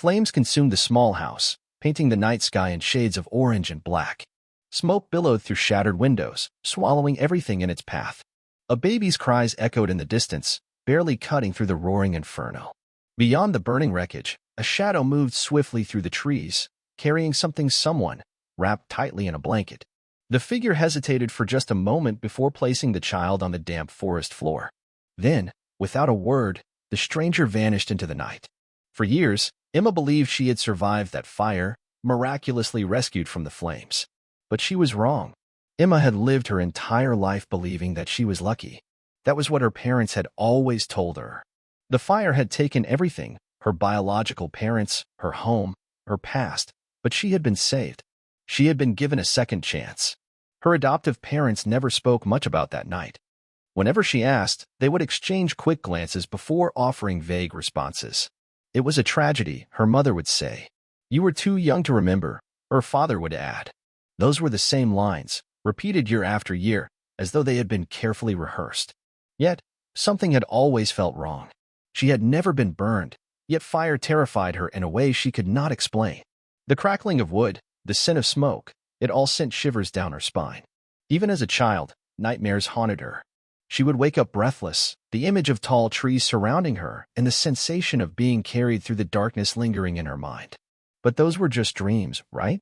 Flames consumed the small house, painting the night sky in shades of orange and black. Smoke billowed through shattered windows, swallowing everything in its path. A baby's cries echoed in the distance, barely cutting through the roaring inferno. Beyond the burning wreckage, a shadow moved swiftly through the trees, carrying someone, wrapped tightly in a blanket. The figure hesitated for just a moment before placing the child on the damp forest floor. Then, without a word, the stranger vanished into the night. For years, Emma believed she had survived that fire, miraculously rescued from the flames. But she was wrong. Emma had lived her entire life believing that she was lucky. That was what her parents had always told her. The fire had taken everything, her biological parents, her home, her past, but she had been saved. She had been given a second chance. Her adoptive parents never spoke much about that night. Whenever she asked, they would exchange quick glances before offering vague responses. It was a tragedy, her mother would say. You were too young to remember, her father would add. Those were the same lines, repeated year after year, as though they had been carefully rehearsed. Yet, something had always felt wrong. She had never been burned, yet fire terrified her in a way she could not explain. The crackling of wood, the scent of smoke, it all sent shivers down her spine. Even as a child, nightmares haunted her. She would wake up breathless, the image of tall trees surrounding her and the sensation of being carried through the darkness lingering in her mind. But those were just dreams, right?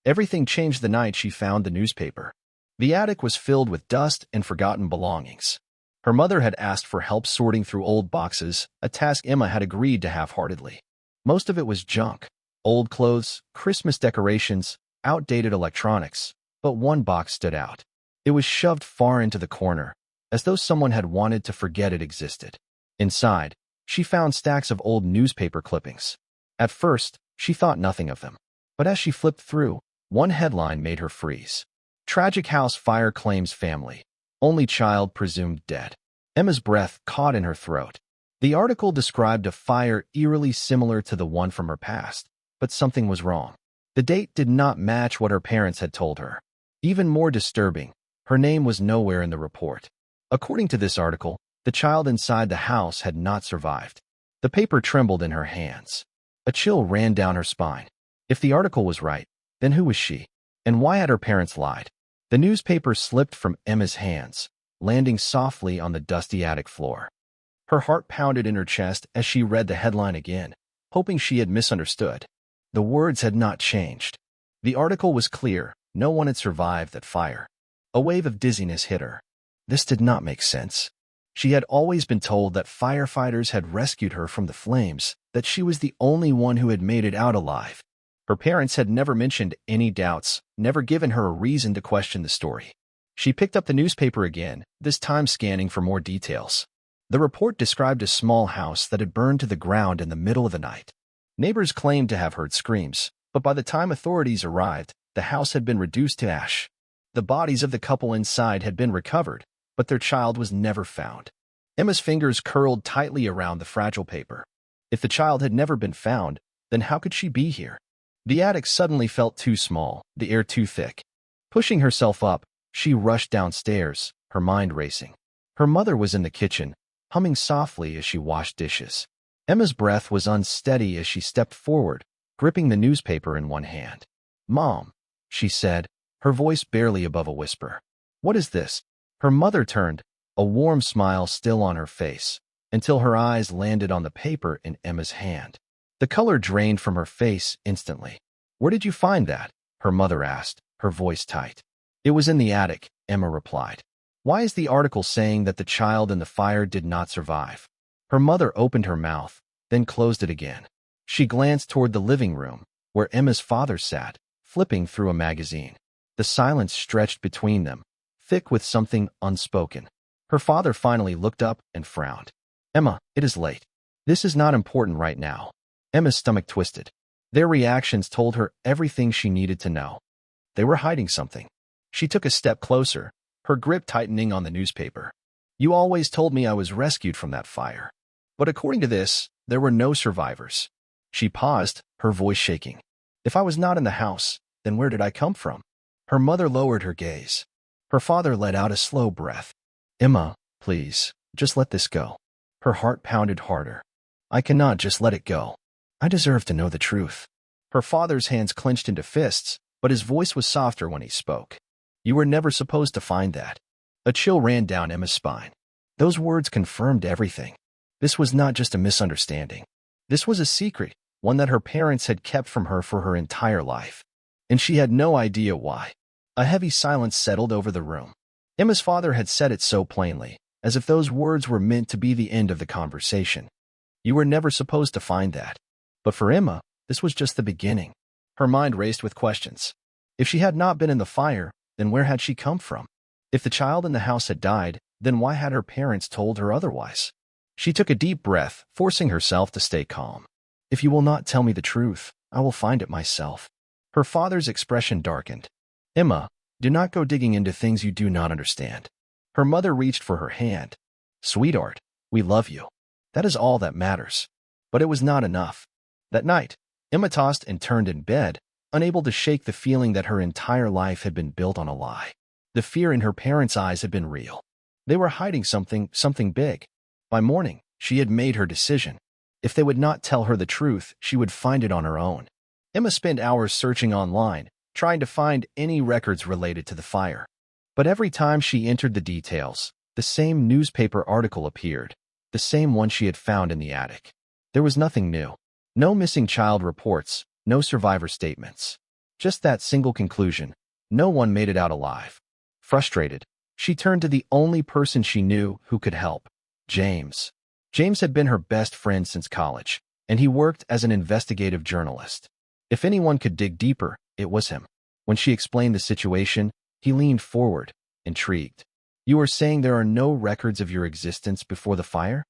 Everything changed the night she found the newspaper. The attic was filled with dust and forgotten belongings. Her mother had asked for help sorting through old boxes, a task Emma had agreed to half-heartedly. Most of it was junk. Old clothes, Christmas decorations, outdated electronics. But one box stood out. It was shoved far into the corner, as though someone had wanted to forget it existed. Inside, she found stacks of old newspaper clippings. At first, she thought nothing of them. But as she flipped through, one headline made her freeze. Tragic house fire claims family. Only child presumed dead. Emma's breath caught in her throat. The article described a fire eerily similar to the one from her past, but something was wrong. The date did not match what her parents had told her. Even more disturbing, her name was nowhere in the report. According to this article, the child inside the house had not survived. The paper trembled in her hands. A chill ran down her spine. If the article was right, then who was she? And why had her parents lied? The newspaper slipped from Emma's hands, landing softly on the dusty attic floor. Her heart pounded in her chest as she read the headline again, hoping she had misunderstood. The words had not changed. The article was clear. No one had survived that fire. A wave of dizziness hit her. This did not make sense. She had always been told that firefighters had rescued her from the flames, that she was the only one who had made it out alive. Her parents had never mentioned any doubts, never given her a reason to question the story. She picked up the newspaper again, this time scanning for more details. The report described a small house that had burned to the ground in the middle of the night. Neighbors claimed to have heard screams, but by the time authorities arrived, the house had been reduced to ash. The bodies of the couple inside had been recovered, but their child was never found. Emma's fingers curled tightly around the fragile paper. If the child had never been found, then how could she be here? The attic suddenly felt too small, the air too thick. Pushing herself up, she rushed downstairs, her mind racing. Her mother was in the kitchen, humming softly as she washed dishes. Emma's breath was unsteady as she stepped forward, gripping the newspaper in one hand. "Mom," she said, her voice barely above a whisper. "What is this?" Her mother turned, a warm smile still on her face, until her eyes landed on the paper in Emma's hand. The color drained from her face instantly. "Where did you find that?" her mother asked, her voice tight. "It was in the attic," Emma replied. "Why is the article saying that the child in the fire did not survive?" Her mother opened her mouth, then closed it again. She glanced toward the living room, where Emma's father sat, flipping through a magazine. The silence stretched between them, thick with something unspoken. Her father finally looked up and frowned. "Emma, it is late. This is not important right now." Emma's stomach twisted. Their reactions told her everything she needed to know. They were hiding something. She took a step closer, her grip tightening on the newspaper. "You always told me I was rescued from that fire. But according to this, there were no survivors." She paused, her voice shaking. "If I was not in the house, then where did I come from?" Her mother lowered her gaze. Her father let out a slow breath. "Emma, please, just let this go." Her heart pounded harder. "I cannot just let it go." I deserve to know the truth. Her father's hands clenched into fists, but his voice was softer when he spoke. You were never supposed to find that. A chill ran down Emma's spine. Those words confirmed everything. This was not just a misunderstanding. This was a secret, one that her parents had kept from her for her entire life. And she had no idea why. A heavy silence settled over the room. Emma's father had said it so plainly, as if those words were meant to be the end of the conversation. You were never supposed to find that. But for Emma, this was just the beginning. Her mind raced with questions. If she had not been in the fire, then where had she come from? If the child in the house had died, then why had her parents told her otherwise? She took a deep breath, forcing herself to stay calm. If you will not tell me the truth, I will find it myself. Her father's expression darkened. Emma, do not go digging into things you do not understand. Her mother reached for her hand. Sweetheart, we love you. That is all that matters. But it was not enough. That night, Emma tossed and turned in bed, unable to shake the feeling that her entire life had been built on a lie. The fear in her parents' eyes had been real. They were hiding something big. By morning, she had made her decision. If they would not tell her the truth, she would find it on her own. Emma spent hours searching online, trying to find any records related to the fire. But every time she entered the details, the same newspaper article appeared, the same one she had found in the attic. There was nothing new. No missing child reports, no survivor statements. Just that single conclusion. No one made it out alive. Frustrated, she turned to the only person she knew who could help. James. James had been her best friend since college, and he worked as an investigative journalist. If anyone could dig deeper, it was him. When she explained the situation, he leaned forward, intrigued. You are saying there are no records of your existence before the fire?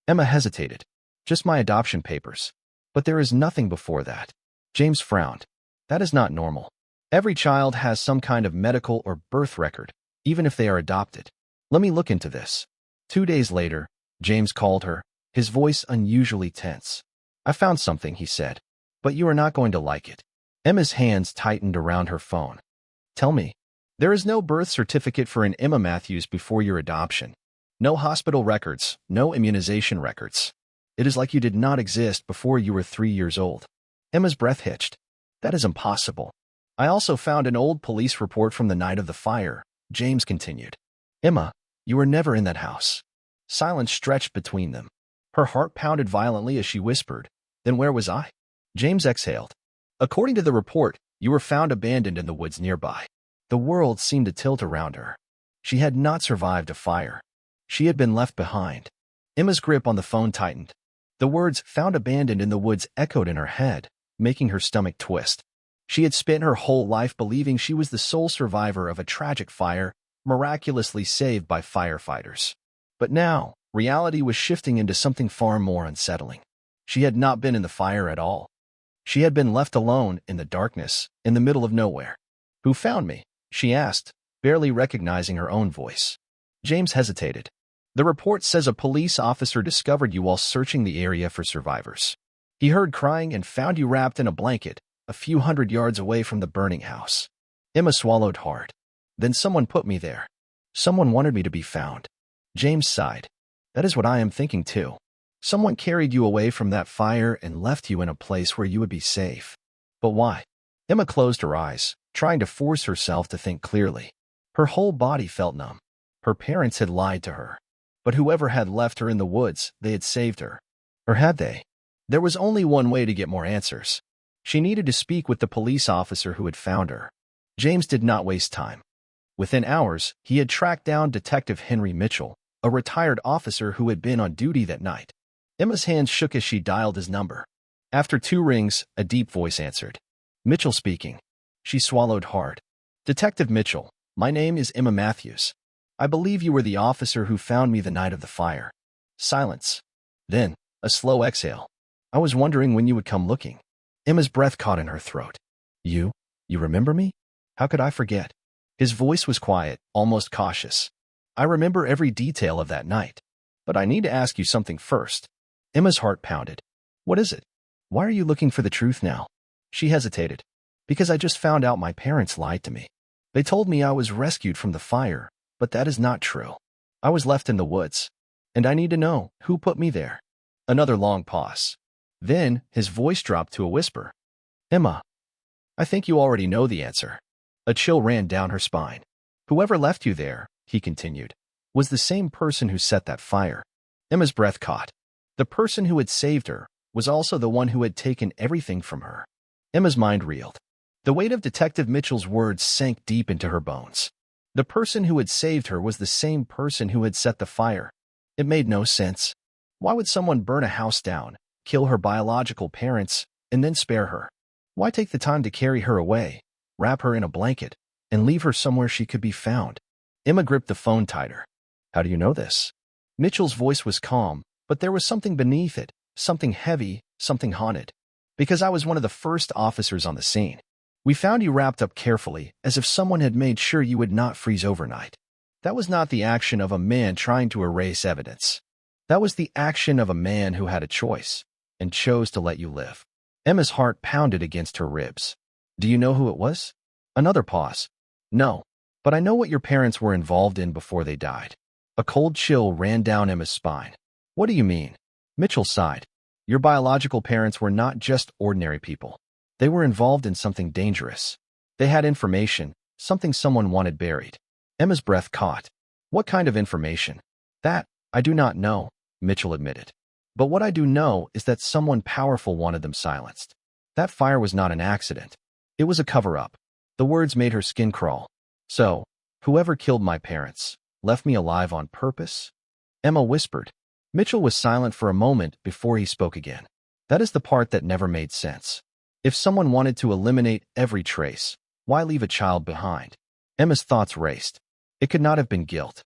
Emma hesitated. Just my adoption papers. But there is nothing before that. James frowned. That is not normal. Every child has some kind of medical or birth record, even if they are adopted. Let me look into this. 2 days later, James called her, his voice unusually tense. I found something, he said. But you are not going to like it. Emma's hands tightened around her phone. Tell me. There is no birth certificate for an Emma Matthews before your adoption. No hospital records, no immunization records. It is like you did not exist before you were 3 years old. Emma's breath hitched. That is impossible. I also found an old police report from the night of the fire, James continued. Emma, you were never in that house. Silence stretched between them. Her heart pounded violently as she whispered, Then where was I? James exhaled. According to the report, you were found abandoned in the woods nearby. The world seemed to tilt around her. She had not survived a fire. She had been left behind. Emma's grip on the phone tightened. The words found abandoned in the woods echoed in her head, making her stomach twist. She had spent her whole life believing she was the sole survivor of a tragic fire, miraculously saved by firefighters. But now, reality was shifting into something far more unsettling. She had not been in the fire at all. She had been left alone in the darkness, in the middle of nowhere. Who found me? She asked, barely recognizing her own voice. James hesitated. The report says a police officer discovered you while searching the area for survivors. He heard crying and found you wrapped in a blanket, a few hundred yards away from the burning house. Emma swallowed hard. Then someone put me there. Someone wanted me to be found. James sighed. That is what I am thinking too. Someone carried you away from that fire and left you in a place where you would be safe. But why? Emma closed her eyes, trying to force herself to think clearly. Her whole body felt numb. Her parents had lied to her. But whoever had left her in the woods, they had saved her. Or had they? There was only one way to get more answers. She needed to speak with the police officer who had found her. James did not waste time. Within hours, he had tracked down Detective Henry Mitchell, a retired officer who had been on duty that night. Emma's hands shook as she dialed his number. After 2 rings, a deep voice answered. Mitchell speaking. She swallowed hard. Detective Mitchell, my name is Emma Matthews. I believe you were the officer who found me the night of the fire. Silence. Then, a slow exhale. I was wondering when you would come looking. Emma's breath caught in her throat. You remember me? How could I forget? His voice was quiet, almost cautious. I remember every detail of that night. But I need to ask you something first. Emma's heart pounded. What is it? Why are you looking for the truth now? She hesitated. Because I just found out my parents lied to me. They told me I was rescued from the fire, but that is not true. I was left in the woods. And I need to know who put me there. Another long pause. Then, his voice dropped to a whisper. Emma, I think you already know the answer. A chill ran down her spine. Whoever left you there, he continued, was the same person who set that fire. Emma's breath caught. The person who had saved her was also the one who had taken everything from her. Emma's mind reeled. The weight of Detective Mitchell's words sank deep into her bones. The person who had saved her was the same person who had set the fire. It made no sense. Why would someone burn a house down, kill her biological parents, and then spare her? Why take the time to carry her away, wrap her in a blanket, and leave her somewhere she could be found? Emma gripped the phone tighter. How do you know this? Mitchell's voice was calm, but there was something beneath it, something heavy, something haunted. Because I was one of the first officers on the scene. We found you wrapped up carefully, as if someone had made sure you would not freeze overnight. That was not the action of a man trying to erase evidence. That was the action of a man who had a choice, and chose to let you live. Emma's heart pounded against her ribs. Do you know who it was? Another pause. No, but I know what your parents were involved in before they died. A cold chill ran down Emma's spine. What do you mean? Mitchell sighed. Your biological parents were not just ordinary people. They were involved in something dangerous. They had information, something someone wanted buried. Emma's breath caught. What kind of information? That, I do not know, Mitchell admitted. But what I do know is that someone powerful wanted them silenced. That fire was not an accident. It was a cover-up. The words made her skin crawl. So, whoever killed my parents, left me alive on purpose? Emma whispered. Mitchell was silent for a moment before he spoke again. That is the part that never made sense. If someone wanted to eliminate every trace, why leave a child behind? Emma's thoughts raced. It could not have been guilt.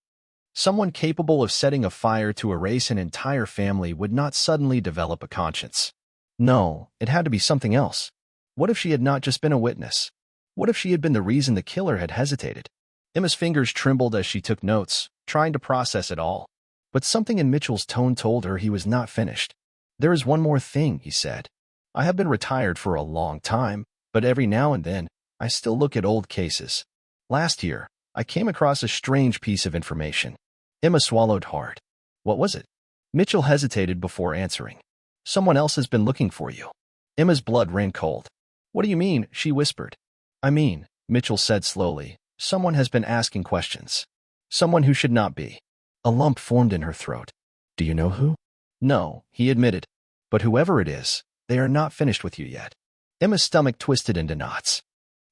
Someone capable of setting a fire to erase an entire family would not suddenly develop a conscience. No, it had to be something else. What if she had not just been a witness? What if she had been the reason the killer had hesitated? Emma's fingers trembled as she took notes, trying to process it all. But something in Mitchell's tone told her he was not finished. There is one more thing, he said. I have been retired for a long time, but every now and then, I still look at old cases. Last year, I came across a strange piece of information. Emma swallowed hard. What was it? Mitchell hesitated before answering. Someone else has been looking for you. Emma's blood ran cold. What do you mean? She whispered. I mean, Mitchell said slowly, someone has been asking questions. Someone who should not be. A lump formed in her throat. Do you know who? No, he admitted. But whoever it is, they are not finished with you yet. Emma's stomach twisted into knots.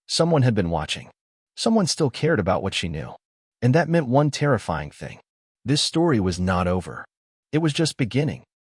Someone had been watching. Someone still cared about what she knew. And that meant one terrifying thing. This story was not over. It was just beginning.